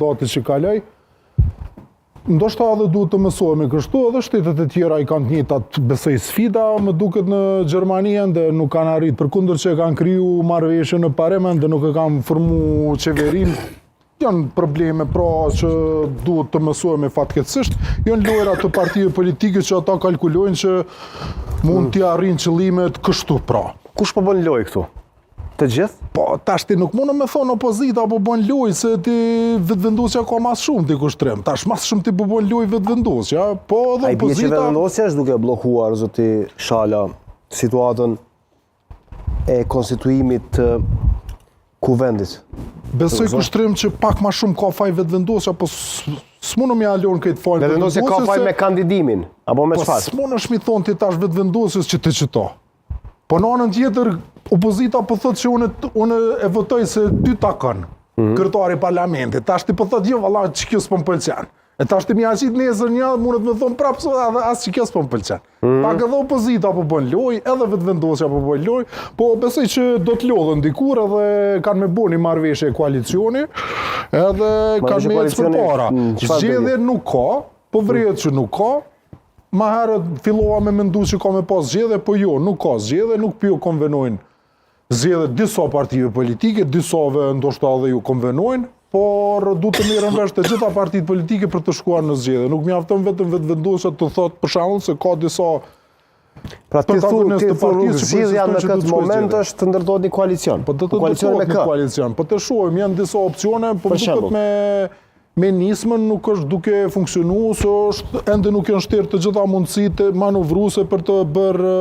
dati që kaloj, ndoshta edhe duhet të mësohemi kështu, edhe shtetet e tjera i kanë të njëjtat besoj sfida, më duket në Gjermani dhe nuk kanë arrit, përkundër që kanë kriju marrëveshje në Paremen dhe nuk e kanë formu qeverin, janë probleme pra që duhet të mësohemi fatkeqësisht, janë lojra të partive politike që ata kalkulojnë që mund t'i arrijnë qëllimet kështu pra. Kush po bën lojë këtu? Të gjithë? Po, tash ti nuk mundë me thonë opozita apo bën lojë se ti vetëvendosja ka mas shumë ti kushtrim. Tash mas shumë ti po bën lojë vetëvendosja, po edhe opozita. Ai bie që vetëvendosja është duke bllokuar zoti Shala situatën e konstituimit të kuvendit. Besoj kushtrim që pak ma shumë ka faj vetëvendosja, po s'mundë me alon këtë fajnë vetëvendosja ka faj me kandidimin, apo me çfarë? Po s'mundë është mi thonë ti tash vetëvendosjes që të qëto. Po në anën tjetër, opozita po thotë që unë e votoj se ty ta kanë, kryetari i parlamentit. Tash ti po thotë jo, valla, që kjo s'po m'pëlqen. E tash ti m'ja qit nesër një, mundet me thonë prapë se as që kjo s'po m'pëlqen. Pak edhe opozita po bën lojë, edhe vetëvendosja po bën lojë, po besoj që do të lodhen dikur edhe kanë me bëni marrëveshje koalicioni, edhe kanë me ecë përpara. Zgjedhje nuk ka, po vrihet që nuk ka. Ma herët fillova me mendu që ka me pas zgjedhje, po jo, nuk ka zgjedhje, nuk pjo konvenojnë zgjedhje disa partive politike, disave ndoshta edhe ju konvenojnë, por du të merren vesh të gjitha partitë politike për të shkuar në zgjedhje. Nuk mjafton vetëm vetëvendosja të thotë për shembull se ka disa pra ti thua zgjedhja në këtë moment është të ndërtohet një koalicion. Po të ndërtohet një koalicion, po të shohim janë disa opsione, po duket me nismën nuk është duke funksionu, se është ende nuk janë shtirë të gjitha mundësitë manovruese për të bërë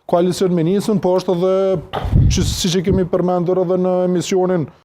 koalicion me nismën, po është edhe, si që kemi përmendur edhe në emisionin